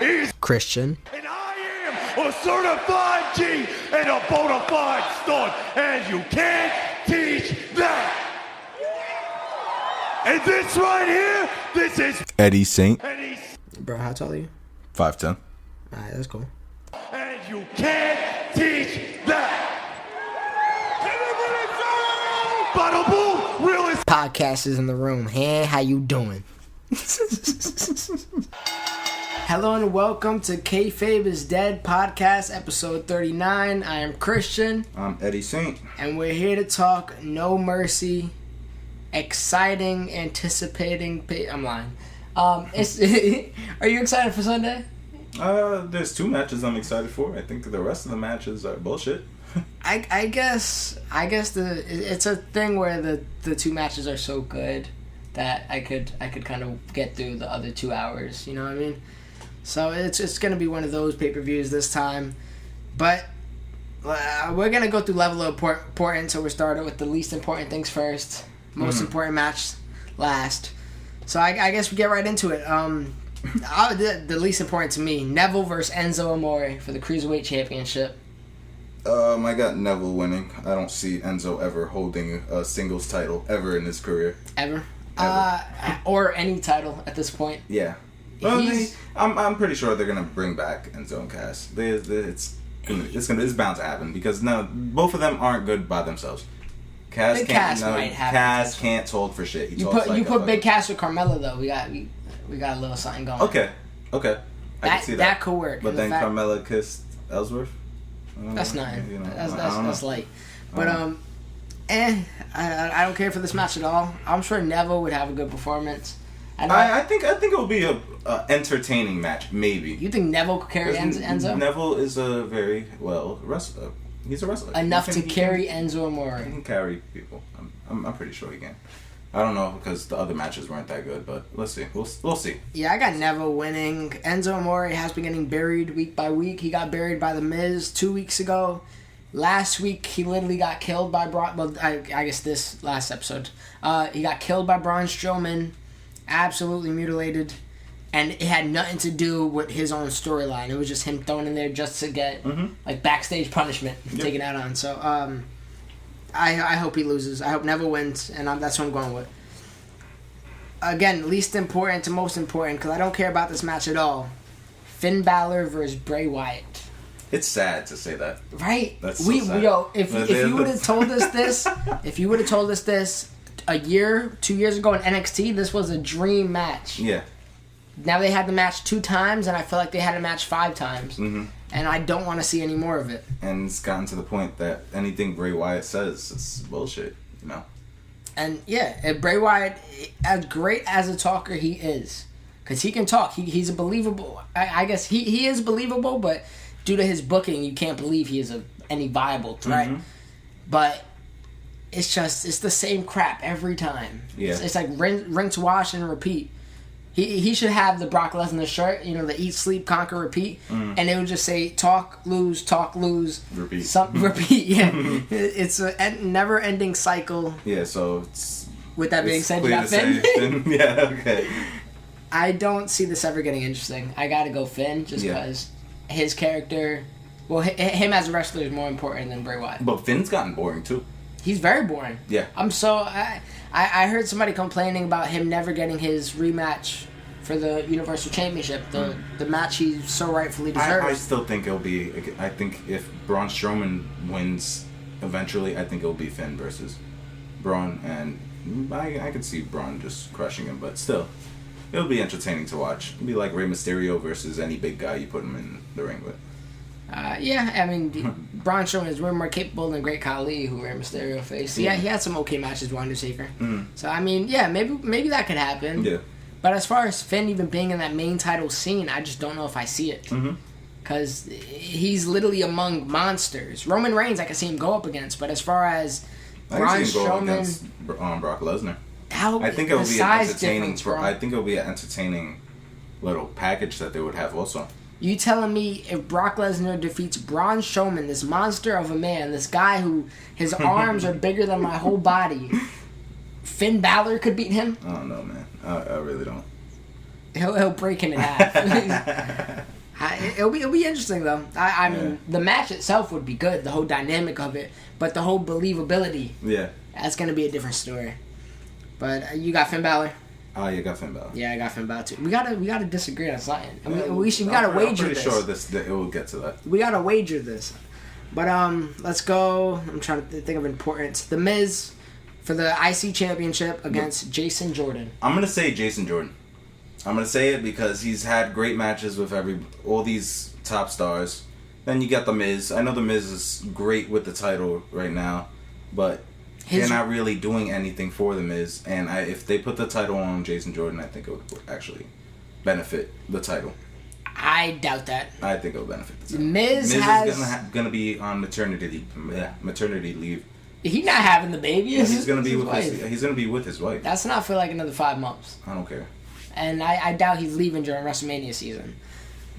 is Christian. And I am a certified G and a bona fide stud, and you can't teach that. And this right here, this is Eddie Saint. Eddie, Bro, how tall are you? 5'10". Alright, that's cool. and you can't teach that. Bada boom, realist. Podcast is in the room. Hey, how you doing? Hello and welcome to Kayfabe is Dead podcast, episode 39. I am Christian. I'm Eddie Saint. And we're here to talk No Mercy. Exciting, anticipating. I'm lying. Are you excited for Sunday? There's 2 matches I'm excited for. I think the rest of the matches are bullshit. I guess it's a thing where the 2 matches are so good that I could kind of get through the other 2 hours. You know what I mean? So it's gonna be one of those pay-per-views this time, but we're gonna go through level of importance. So we're starting with the least important things first, most important match last. So I guess we get right into it. The least important to me, Neville versus Enzo Amore for the Cruiserweight Championship. I got Neville winning. I don't see Enzo ever holding a singles title ever in his career. Ever. Or any title at this point. Yeah. Well, I'm pretty sure they're gonna bring back Enzo and Cass. It's bound to happen because both of them aren't good by themselves. Cass can't hold for shit. You put Big Cass with Carmella though. We got a little something going. Okay. I can see that. That could work. But then Carmella kissed Ellsworth. That's not. You know, that's light. But I don't care for this match at all. I'm sure Neville would have a good performance. I think it will be a entertaining match. Maybe. You think Neville could carry Enzo? Neville is a very wrestler. He's a wrestler. Enough to carry Enzo Amore. He can carry people. I'm pretty sure he can. I don't know because the other matches weren't that good, but let's see. We'll see. Yeah, I got Neville winning. Enzo Amore has been getting buried week by week. He got buried by The Miz 2 weeks ago. Last week, he literally got killed by Braun. Well, I guess this last episode. He got killed by Braun Strowman. Absolutely mutilated. And it had nothing to do with his own storyline. It was just him thrown in there just to get backstage punishment taken out on. So, I hope he loses. I hope Neville wins, and that's what I'm going with. Again, least important to most important, because I don't care about this match at all. Finn Balor versus Bray Wyatt. It's sad to say that. Right? That's so sad. If you would have told us this, a year, 2 years ago in NXT, this was a dream match. Yeah. Now they had the match 2 times, and I feel like they had a match 5 times. Mm-hmm. And I don't want to see any more of it. And it's gotten to the point that anything Bray Wyatt says is bullshit, you know? And yeah, Bray Wyatt, as great as a talker he is, because he can talk. He's a believable. I guess he is believable, but due to his booking, you can't believe he is any viable threat. Mm-hmm. But it's the same crap every time. Yeah. It's like rinse, wash, and repeat. He should have the Brock Lesnar shirt, the Eat, Sleep, Conquer, Repeat, and it would just say talk, lose, repeat. Repeat. Yeah, it's a never-ending cycle. Yeah, so it's. With that being said, you got Finn. Yeah, okay. I don't see this ever getting interesting. I gotta go Finn just because his character, him as a wrestler is more important than Bray Wyatt. But Finn's gotten boring too. He's very boring. Yeah. I heard somebody complaining about him never getting his rematch for the Universal Championship, the match he so rightfully deserves. I still think it'll be. I think if Braun Strowman wins eventually, I think it'll be Finn versus Braun, and I could see Braun just crushing him, but still, it'll be entertaining to watch. It'll be like Rey Mysterio versus any big guy you put him in the ring with. Braun Strowman is way more capable than Great Khali, who Rey Mysterio faced. Yeah, he had some okay matches with Undertaker. So, maybe that could happen. Yeah. But as far as Finn even being in that main title scene, I just don't know if I see it. Because he's literally among monsters. Roman Reigns, I can see him go up against, but as far as Braun Strowman... against Brock Lesnar. I think it would be an entertaining little package that they would have also. You telling me if Brock Lesnar defeats Braun Strowman, this monster of a man, this guy who his arms are bigger than my whole body, Finn Balor could beat him? I don't know, man. I really don't. He'll break him in half. It'll be interesting though. I mean, the match itself would be good, the whole dynamic of it, but the whole believability. Yeah. That's gonna be a different story. But you got Finn Balor. Oh, you got Finn Balor. Yeah, I got Finn Balor too. We gotta disagree on something. We I'm gotta wager pretty this. sure it will get to that. We gotta wager this. But let's go. I'm trying to think of importance. The Miz for the IC Championship against Jason Jordan. I'm gonna say Jason Jordan. I'm gonna say it because he's had great matches with all these top stars. Then you got the Miz. I know the Miz is great with the title right now, but they're not really doing anything for the Miz. And if they put the title on Jason Jordan, I think it would actually benefit the title. I doubt that. I think it'll benefit the title. Miz is gonna be on maternity leave. He's not having the baby. Yeah, he's gonna be with his wife. That's not for like another 5 months. I don't care. And I doubt he's leaving during WrestleMania season.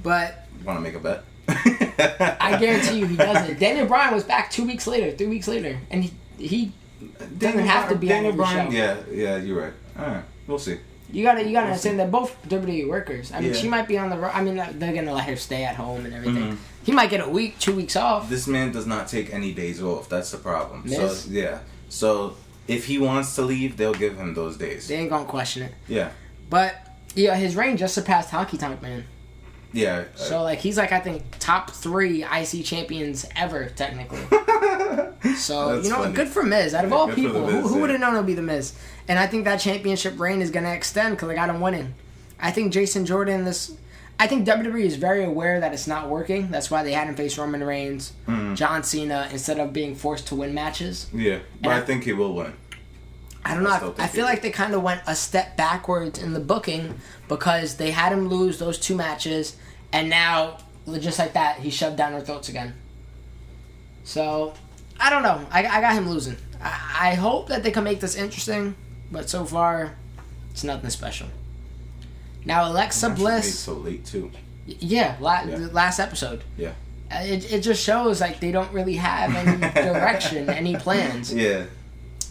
But Want to make a bet? I guarantee you he doesn't. Daniel Bryan was back 2 weeks later, 3 weeks later, and he doesn't have to be on every show. Yeah, you're right. All right, we'll see. You gotta understand they're both WWE workers. I mean, Yeah. she might be on the. I mean, they're gonna let her stay at home and everything. Mm-hmm. He might get a week, 2 weeks off. This man does not take any days off. That's the problem. Miz? So yeah. So if he wants to leave, they'll give him those days. They ain't gonna question it. Yeah. But yeah, his reign just surpassed Honky Tonk Man. Yeah. So like he's like I think top 3 IC champions ever technically. So That's you know funny. good for Miz. Out of all Good for the people, Miz, who yeah. would have known it would be the Miz? And I think that championship reign is gonna extend because I got him winning. I think Jason Jordan I think WWE is very aware that it's not working. That's why they had him face Roman Reigns, John Cena instead of being forced to win matches. Yeah, but I think he will win. I don't know. I feel like they kind of went a step backwards in the booking because they had him lose those 2 matches, and now, just like that, he's shoved down their throats again. So, I don't know. I got him losing. I hope that they can make this interesting, but so far, it's nothing special. Now, Alexa Bliss. So late too. Yeah, the last episode. Yeah. It just shows like they don't really have any direction, any plans. Yeah.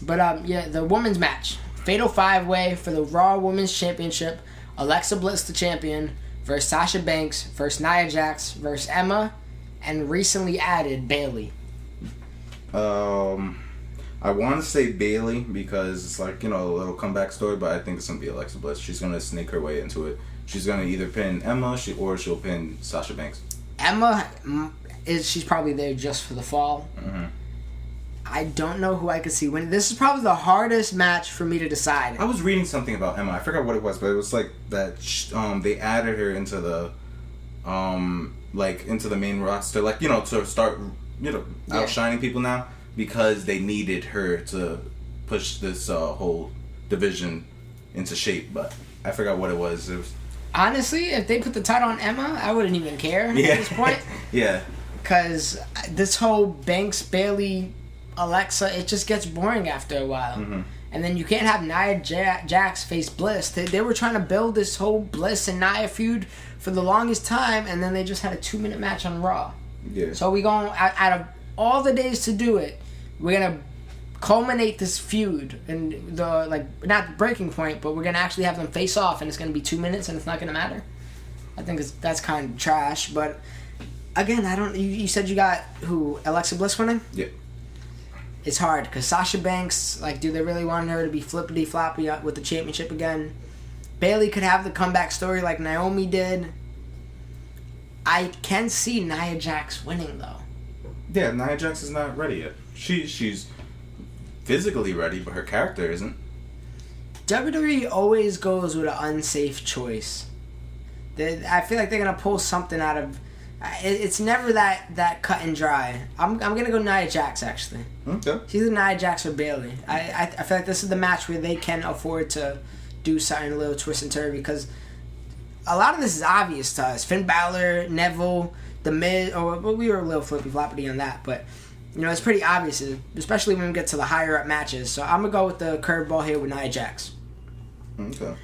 But yeah, the women's match, Fatal 5-Way for the Raw Women's Championship. Alexa Bliss, the champion, versus Sasha Banks, versus Nia Jax, versus Emma, and recently added Bayley. I want to say Bayley because it's like, a little comeback story, but I think it's going to be Alexa Bliss. She's going to snake her way into it. She's going to either pin Emma or she'll pin Sasha Banks. Emma, she's probably there just for the fall. Mm-hmm. I don't know who I could see winning. This is probably the hardest match for me to decide. I was reading something about Emma. I forgot what it was, but it was like that they added her into the into the main roster, to start outshining people now because they needed her to push this whole division into shape. But I forgot what it was. It was honestly, if they put the title on Emma, I wouldn't even care at this point. Yeah. Because this whole Banks, Bayley, Alexa, it just gets boring after a while. Mm-hmm. And then you can't have Nia Jax face Bliss. They were trying to build this whole Bliss and Nia feud for the longest time, and then they just had a 2-minute match on Raw. Yeah. So we going out of all the days to do it, we're gonna culminate this feud and not the breaking point, but we're gonna actually have them face off, and it's gonna be 2 minutes, and it's not gonna matter. I think that's kind of trash. But again, I don't. You said you got who? Alexa Bliss winning? Yeah. It's hard because Sasha Banks, do they really want her to be flippity floppy with the championship again? Bayley could have the comeback story like Naomi did. I can see Nia Jax winning though. Yeah, Nia Jax is not ready yet. She's physically ready, but her character isn't. WWE always goes with an unsafe choice. I feel like they're gonna pull something out of. It's never that cut and dry. I'm gonna go Nia Jax actually. Okay. It's either Nia Jax or Bayley. I feel like this is the match where they can afford to do something a little twist and turn because a lot of this is obvious to us. Finn Balor, Neville, The Miz, we were a little flippy floppity on that, but it's pretty obvious, especially when we get to the higher up matches. So I'm gonna go with the curveball here with Nia Jax. Okay.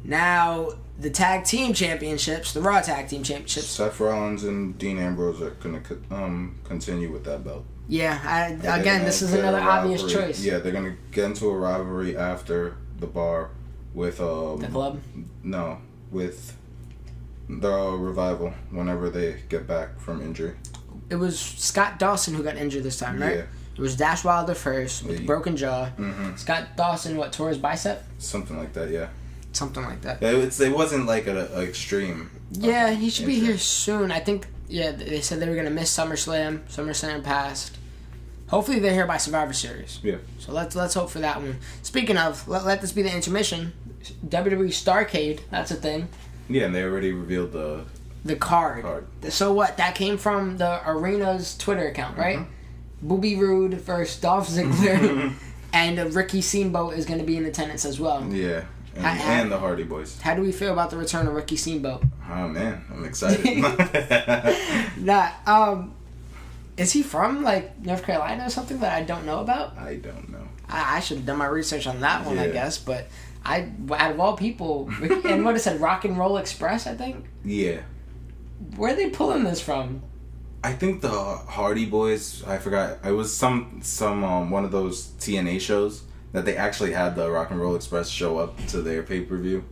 Now the tag team championships, the Raw tag team championships. Seth Rollins and Dean Ambrose are gonna continue with that belt. Yeah, this is another obvious choice. Yeah, they're gonna get into a rivalry after the bar with the club. No, with the Revival whenever they get back from injury? It was Scott Dawson who got injured this time, right? Yeah. It was Dash Wilder first with the broken jaw. Mm-hmm. Scott Dawson, tore his bicep? Something like that, yeah. Something like that. Yeah, it wasn't like an extreme. Yeah, he should be here soon. I think, they said they were going to miss SummerSlam. SummerSlam passed. Hopefully they're here by Survivor Series. Yeah. So let's hope for that one. Speaking of, let this be the intermission. WWE Starrcade, that's a thing. Yeah, and they already revealed the card. So what? That came from the Arena's Twitter account, right? Mm-hmm. Bobby Roode versus Dolph Ziggler, and Ricky Steamboat is going to be in attendance as well. Yeah, and the Hardy Boys. How do we feel about the return of Ricky Steamboat? Oh man, I'm excited. Is he from North Carolina or something that I don't know about? I don't know. I should have done my research on that one, Yeah. I guess. But out of all people, and what it said, Rock and Roll Express, I think. Yeah. Where are they pulling this from? I think the Hardy Boys. I forgot. It was some one of those TNA shows that they actually had the Rock and Roll Express show up to their pay-per-view.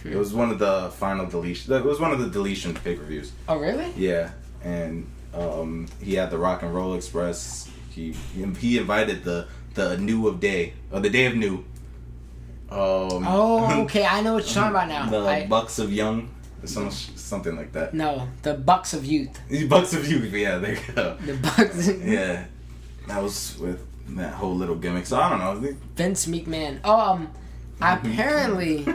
It was one of the final deletions. It was one of the deletion pay-per-views. Oh, really? Yeah, and he had the Rock and Roll Express. He invited the New of Day or the Day of New. Okay, I know what you're talking about now. The Bucks of Young, something like that. No, the Bucks of Youth. The Bucks of Youth. Yeah, there you go. The Bucks. Yeah, that was with that whole little gimmick. So I don't know. Vince McMahon. Apparently,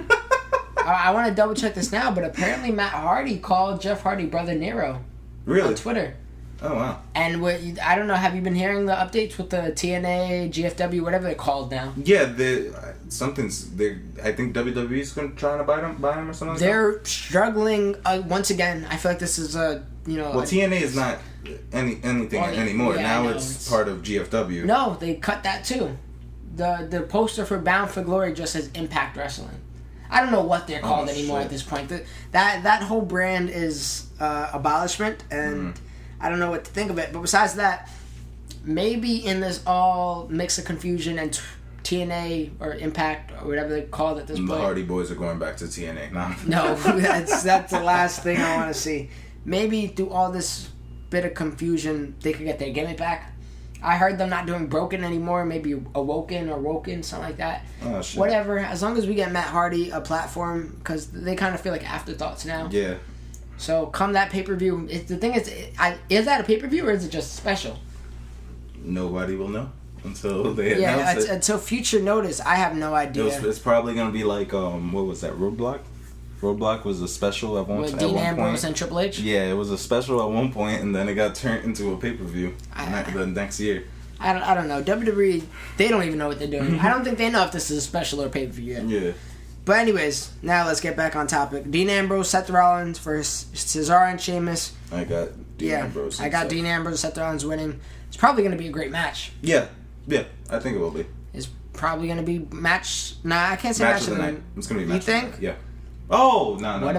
I want to double check this now, but apparently Matt Hardy called Jeff Hardy Brother Nero. Really? On Twitter. Oh wow. And I don't know. Have you been hearing the updates with the TNA, GFW, whatever they're called now? Yeah, I think WWE's going to try to buy him or something. They're struggling once again. I feel like this is Well, TNA is not anything anymore. Yeah, now it's part of GFW. No, they cut that too. The poster for Bound for Glory just says Impact Wrestling. I don't know what they're called anymore at this point. That whole brand is abolishment, and I don't know what to think of it. But besides that, maybe in this all mix of confusion and TNA or Impact or whatever they call it at this point. The Hardy Boys are going back to TNA. No, that's the last thing I want to see. Maybe through all this bit of confusion, they could get their gimmick back. I heard them not doing Broken anymore, maybe Awoken or Woken, something like that. Oh, shit. Whatever, as long as we get Matt Hardy a platform, because they kind of feel like afterthoughts now. Yeah. So come that pay-per-view, the thing is that a pay-per-view or is it just special? Nobody will know until they announce it. Until future notice, I have no idea. It's probably going to be like, what was that, Roadblock? Roadblock was a special at one point. With Dean Ambrose and Triple H? Yeah, it was a special at one point, and then it got turned into a pay-per-view the next year. I don't know. WWE, they don't even know what they're doing. I don't think they know if this is a special or a pay-per-view yet. Yeah. But anyways, now let's get back on topic. Dean Ambrose, Seth Rollins versus Cesaro and Sheamus. I got Dean Ambrose. I got Dean Ambrose, Seth Rollins winning. It's probably going to be a great match. Yeah, I think it will be. It's probably going to be match... Nah, I can't say match of the night. It's going to be match You think? Yeah. Oh, no. What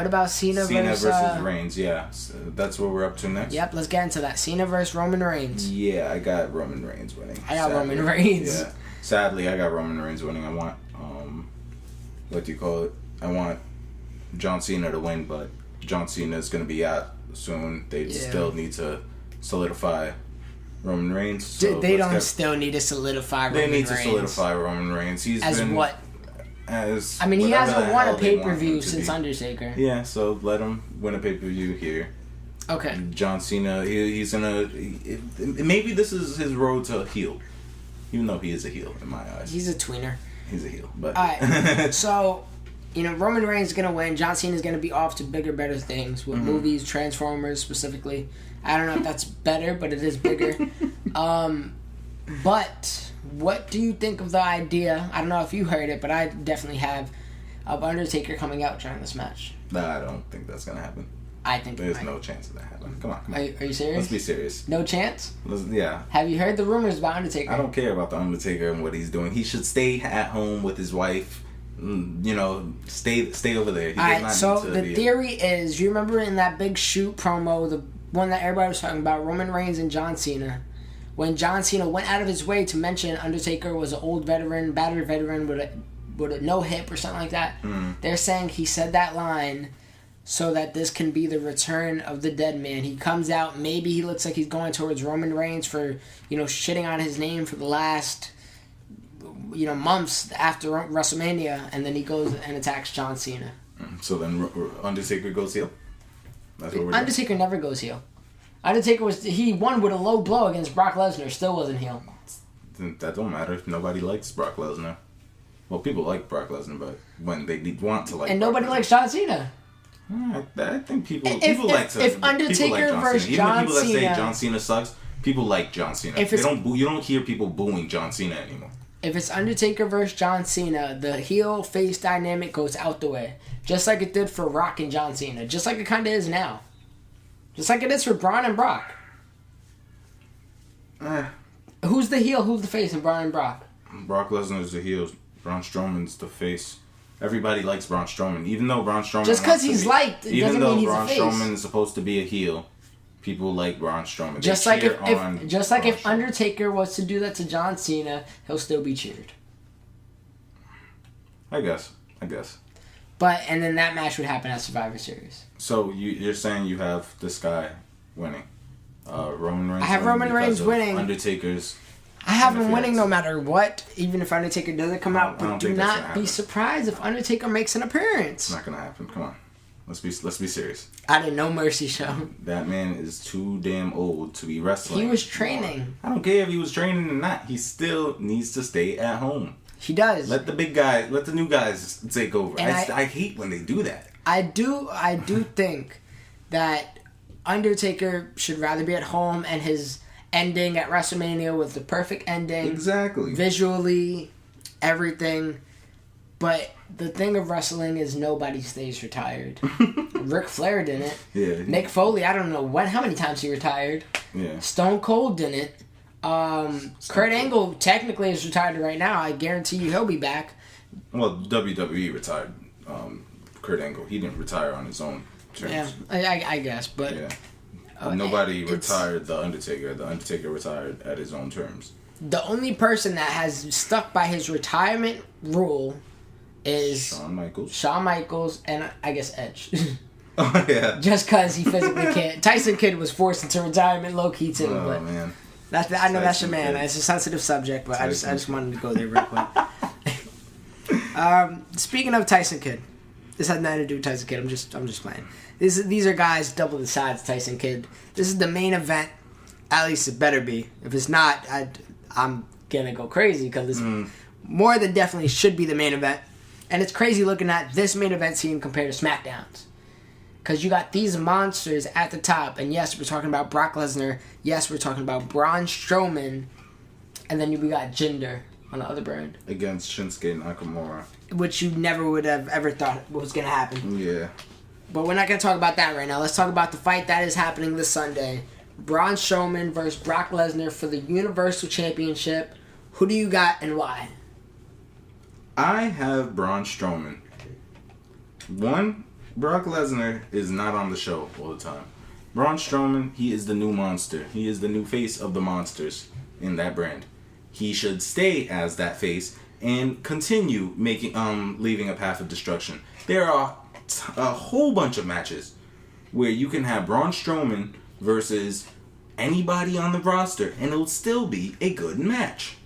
about Cena versus Reigns? Yeah, so that's what we're up to next. Yep, let's get into that. Cena versus Roman Reigns. Yeah, I got Roman Reigns winning. I got Roman Reigns. Yeah, sadly, I got Roman Reigns winning. I want what do you call it? I want John Cena to win, but John Cena is going to be out soon. They still need to solidify Roman Reigns. So they don't still need to solidify Roman Reigns. They need to solidify Roman Reigns. He hasn't won a pay-per-view since Undertaker. Yeah, so let him win a pay-per-view here. Okay. John Cena, he's gonna... maybe this is his road to heel. Even though he is a heel in my eyes. He's a tweener. He's a heel, but... Alright, so, Roman Reigns is going to win. John Cena is going to be off to bigger, better things with movies, Transformers specifically. I don't know if that's better, but it is bigger. But what do you think of the idea? I don't know if you heard it, but I definitely have, of Undertaker coming out during this match. Nah, I don't think that's going to happen. I think there's no chance of that happening. Come on. Are you serious? Let's be serious. No chance? Yeah. Have you heard the rumors about Undertaker? I don't care about the Undertaker and what he's doing. He should stay at home with his wife. Stay over there. He Alright, so the theory is, you remember in that big shoot promo, the one that everybody was talking about, Roman Reigns and John Cena, when John Cena went out of his way to mention Undertaker was an old veteran, battered veteran with no hip or something like that. They're saying he said that line so that this can be the return of the dead man. He comes out, maybe he looks like he's going towards Roman Reigns for, shitting on his name for the last, months after WrestleMania, and then he goes and attacks John Cena. So then Undertaker goes heel? That's what we're doing? Undertaker never goes heel. Undertaker he won with a low blow against Brock Lesnar, still wasn't heel. That don't matter. Nobody likes Brock Lesnar. Well, people like Brock Lesnar, but when they want to like and Brock nobody Lesnar. likes John Cena. I think people like to. If Undertaker versus John Cena, even the people that say John Cena sucks, people like John Cena. You don't hear people booing John Cena anymore. If it's Undertaker versus John Cena, the heel face dynamic goes out the way, just like it did for Rock and John Cena, just like it kind of is now, just like it is for Braun and Brock. Who's the heel? Who's the face in Braun and Brock? Brock Lesnar's the heel. Braun Strowman's the face. Everybody likes Braun Strowman, even though Braun Strowman. Just because he's liked, doesn't mean he's a face. Even though Braun Strowman is supposed to be a heel, people like Braun Strowman. Just like if Undertaker was to do that to John Cena, he'll still be cheered. I guess. And then that match would happen at Survivor Series. So you're saying you have this guy winning, Roman Reigns. I have Roman Reigns winning. Undertaker's. I have him winning no matter what, even if Undertaker doesn't come out. But do not be surprised if Undertaker makes an appearance. It's not gonna happen. Come on, let's be serious. I did No Mercy show. That man is too damn old to be wrestling. He was training. I don't care if he was training or not. He still needs to stay at home. He does. Let the new guys take over. I hate when they do that. I do think that Undertaker should rather be at home, and his ending at WrestleMania was the perfect ending. Exactly. Visually, everything. But the thing of wrestling is nobody stays retired. Ric Flair didn't. Yeah. Nick Foley, I don't know how many times he retired. Yeah. Stone Cold didn't. Kurt Angle technically is retired right now. I guarantee you he'll be back. Well, WWE retired Kurt Angle. He didn't retire on his own terms. Yeah, I guess, but... Yeah. Nobody retired The Undertaker. The Undertaker retired at his own terms. The only person that has stuck by his retirement rule is Shawn Michaels, and I guess Edge. Oh, yeah. Just because he physically can't. Tyson Kidd was forced into retirement low-key, too. Oh, but man. I know that's your man. It's a sensitive subject, but I just wanted to go there real quick. Speaking of Tyson Kidd, this has nothing to do with Tyson Kidd. I'm just playing. These are guys double the size of Tyson Kidd. This is the main event. At least it better be. If it's not, I'm gonna go crazy because it's more than definitely should be the main event. And it's crazy looking at this main event scene compared to SmackDown's. Because you got these monsters at the top. And yes, we're talking about Brock Lesnar. Yes, we're talking about Braun Strowman. And then we got Jinder on the other brand. Against Shinsuke Nakamura. Which you never would have ever thought was going to happen. Yeah. But we're not going to talk about that right now. Let's talk about the fight that is happening this Sunday. Braun Strowman versus Brock Lesnar for the Universal Championship. Who do you got and why? I have Braun Strowman. One, Brock Lesnar is not on the show all the time. Braun Strowman, he is the new monster. He is the new face of the monsters in that brand. He should stay as that face and continue leaving a path of destruction. There are a whole bunch of matches where you can have Braun Strowman versus anybody on the roster and it'll still be a good match.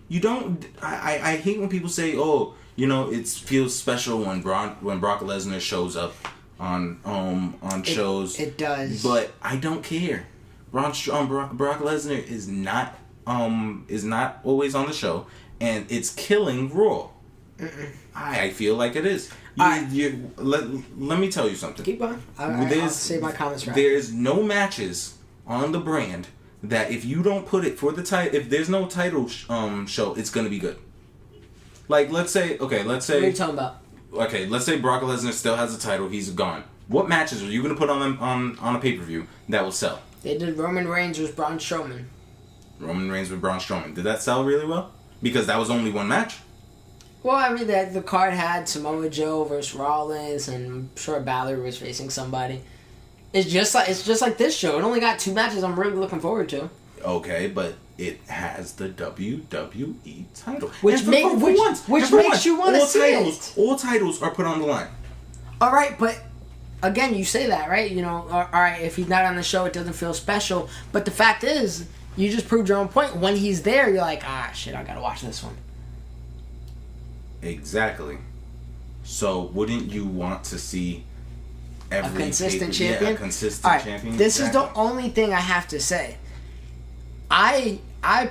You don't... I hate when people say, oh, it feels special when Brock Lesnar shows up on shows. It does. But I don't care. Brock Lesnar is not always on the show, and it's killing Raw. I feel like it is. Let me tell you something. Keep on. I'll save my comments right. There's no matches on the brand that if you don't put it for the title, if there's no title show, it's gonna be good. Like let's say. What are you talking about? Okay, let's say Brock Lesnar still has a title. He's gone. What matches are you gonna put on a pay-per-view that will sell? They did Roman Reigns with Braun Strowman. Roman Reigns with Braun Strowman. Did that sell really well? Because that was only one match. Well, I mean, the card had Samoa Joe versus Rollins, and I'm sure Balor was facing somebody. It's just like this show. It only got 2 matches I'm really looking forward to. Okay, but it has the WWE title. Which makes you want to see it. All titles are put on the line. All right, but again, you say that, right? You know, all right, if he's not on the show, it doesn't feel special. But the fact is, you just proved your own point. When he's there, you're like, shit, I gotta watch this one. Exactly. So wouldn't you want to see A consistent champion? Yeah, a consistent champion. This is the only thing I have to say. I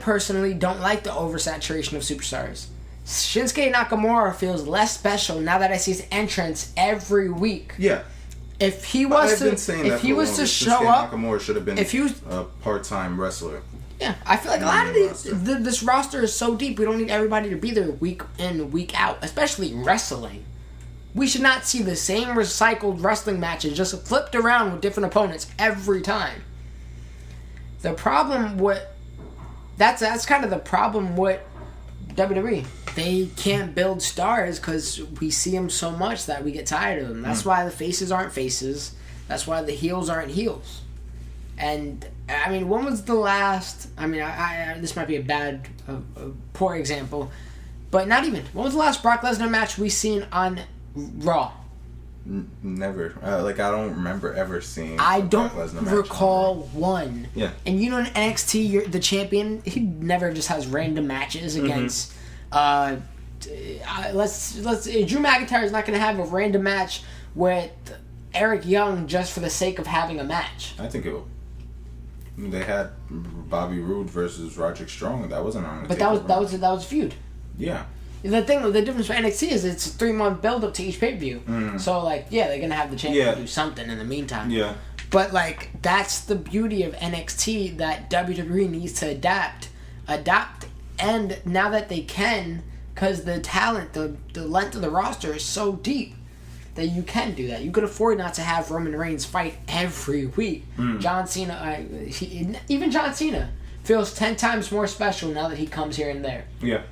personally don't like the oversaturation of superstars. Shinsuke Nakamura feels less special now that I see his entrance every week. Yeah. If he was to show up, Nakamura should have been a part-time wrestler. Yeah, I feel like a lot of this roster is so deep. We don't need everybody to be there week in, week out, especially wrestling. We should not see the same recycled wrestling matches just flipped around with different opponents every time. The problem with that's kind of the problem with WWE. They can't build stars because we see them so much that we get tired of them. That's why the faces aren't faces. That's why the heels aren't heels. And I mean, when was the last? I mean, I this might be a poor example, but not even. When was the last Brock Lesnar match we seen on Raw? Never. I don't remember ever seeing. I don't recall one. Yeah. And you know, in NXT, the champion, he never just has random matches against. Drew McIntyre is not going to have a random match with Eric Young just for the sake of having a match. I think it will. They had Bobby Roode versus Roderick Strong. That wasn't on. But that was a feud. Yeah. The difference with NXT is it's a 3-month build up to each pay-per-view. So they're gonna have the champion do something in the meantime. Yeah. But that's the beauty of NXT that WWE needs to adopt, and now that they can, because the talent, the length of the roster is so deep that you can do that. You could afford not to have Roman Reigns fight every week. John Cena, even John Cena feels 10 times more special now that he comes here and there. Yeah.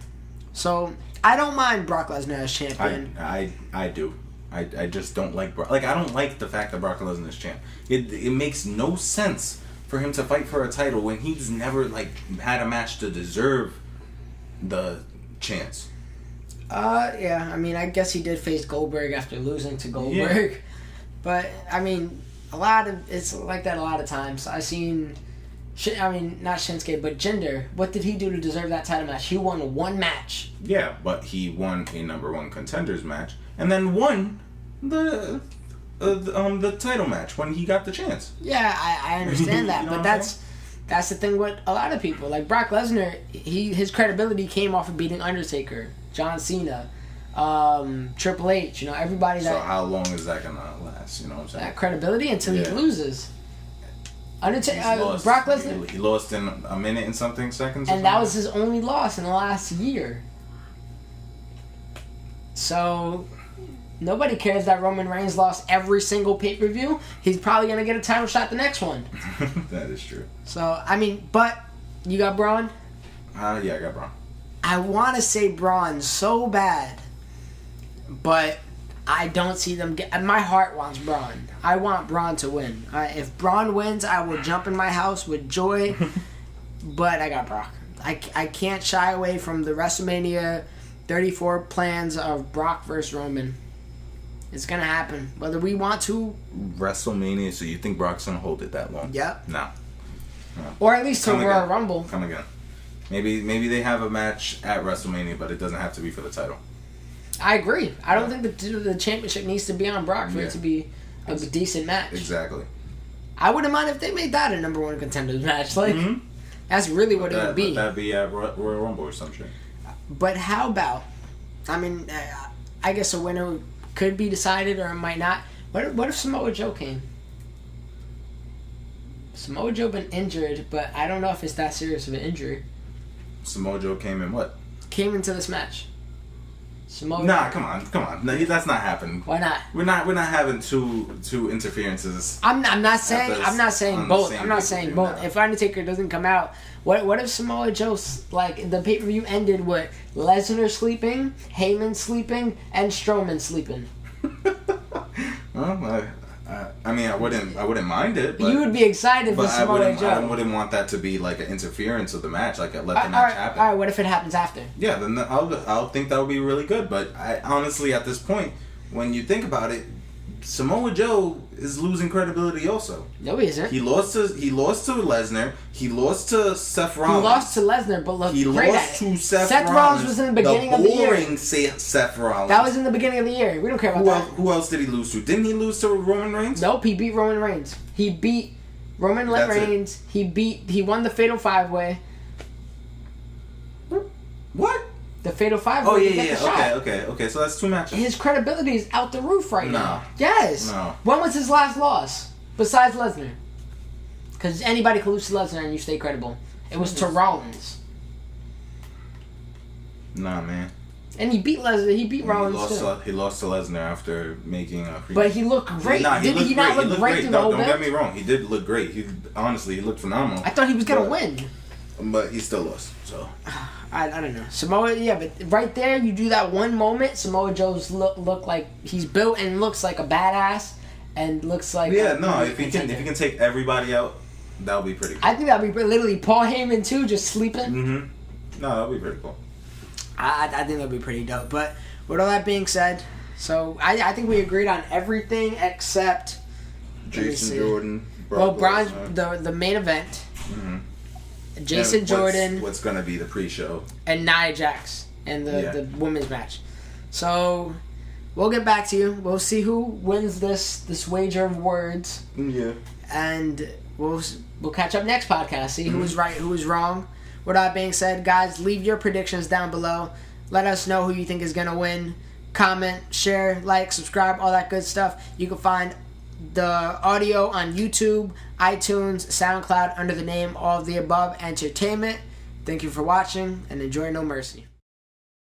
So I don't mind Brock Lesnar as champion. I do. I just don't like Brock. I don't like the fact that Brock Lesnar is champ. It makes no sense for him to fight for a title when he's never had a match to deserve the chance. Yeah. I mean, I guess he did face Goldberg after losing to Goldberg, but I mean, it's like that a lot of times. I've seen. I mean, not Shinsuke, but Jinder. What did he do to deserve that title match? He won one match. Yeah, but he won a number one contenders match, and then won the title match when he got the chance. Yeah, I understand that, but that's the thing with a lot of people. Like Brock Lesnar, his credibility came off of beating Undertaker, John Cena, Triple H. Everybody. So how long is that gonna last? You know what I'm saying? That credibility until he loses. Brock Lesnar. He lost in a minute and something seconds. And that was his only loss in the last year. So nobody cares that Roman Reigns lost every single pay-per-view. He's probably going to get a title shot the next one. That is true. So, I mean, but you got Braun? Yeah, I got Braun. I want to say Braun so bad, but I don't see them get. My heart wants Braun. I want Braun to win. If Braun wins, I will jump in my house with joy. But I got Brock. I can't shy away from the WrestleMania 34 plans of Brock versus Roman. It's gonna happen, whether we want to. WrestleMania. So you think Brock's gonna hold it that long? Yep. No. Or at least to Royal Rumble. Come again. Maybe they have a match at WrestleMania, but it doesn't have to be for the title. I agree. I don't think the championship needs to be on Brock for it to be a decent match. Exactly. I wouldn't mind if they made that a number one contenders match. That's really what it would be. That'd be at Royal Rumble or some shit. But how about? I mean, I guess a winner could be decided or it might not. What if Samoa Joe came? Samoa Joe been injured, but I don't know if it's that serious of an injury. Samoa Joe came in what? Came into this match. Nah, come on. No, that's not happening. Why not? We're not having two interferences. I'm not saying both. I'm not saying both. Now. If Undertaker doesn't come out, what if Samoa Joe the pay-per-view ended with Lesnar sleeping, Heyman sleeping, and Strowman sleeping? Well, I mean, I wouldn't mind it. But, you would be excited for Samoa Joe. I wouldn't want that to be like an interference of the match. Like, let the match happen. All right, what if it happens after? Yeah, then I'll think that would be really good. But I honestly, at this point, when you think about it, Samoa Joe is losing credibility also. No, he isn't. He lost to Lesnar. He lost to Seth Rollins. He lost to Lesnar, but look, he great lost to Seth Rollins was in the beginning of the year. Boring Seth Rollins. That was in the beginning of the year. We don't care about that. Who else did he lose to? Didn't he lose to Roman Reigns? Nope, he beat Roman Reigns. He beat Roman Reigns. He won the Fatal 5-Way. What? The Fatal 5-Way. Oh, yeah. Okay. So that's 2 matches. His credibility is out the roof right now. No. Yes. No. When was his last loss? Besides Lesnar. Because anybody can lose to Lesnar and you stay credible. It was to Rollins. Nah, man. And he beat Lesnar. He beat Rollins too. He lost to Lesnar after making a... But he looked great. Did he not look great through the whole Don't get me wrong. He did look great. Honestly, he looked phenomenal. I thought he was going to win. But he still lost, so... I don't know. Samoa, yeah, but right there, you do that one moment, Samoa Joe's look like he's built and looks like a badass and looks like... Yeah, no, if he can take everybody out, that'll be pretty cool. I think that'll be literally Paul Heyman too, just sleeping. Mm-hmm. No, that'll be pretty cool. I think that'll be pretty dope. But with all that being said, so I think we agreed on everything except... Jason Jordan. Braun's the main event. Mm-hmm. Jason Jordan. What's going to be the pre-show? And Nia Jax in the women's match. So we'll get back to you. We'll see who wins this wager of words. Yeah. And we'll catch up next podcast. See who was right, who was wrong. With that being said, guys, leave your predictions down below. Let us know who you think is going to win. Comment, share, like, subscribe, all that good stuff. You can find the audio on YouTube, iTunes, SoundCloud under the name All of the Above Entertainment. Thank you for watching and enjoy No Mercy.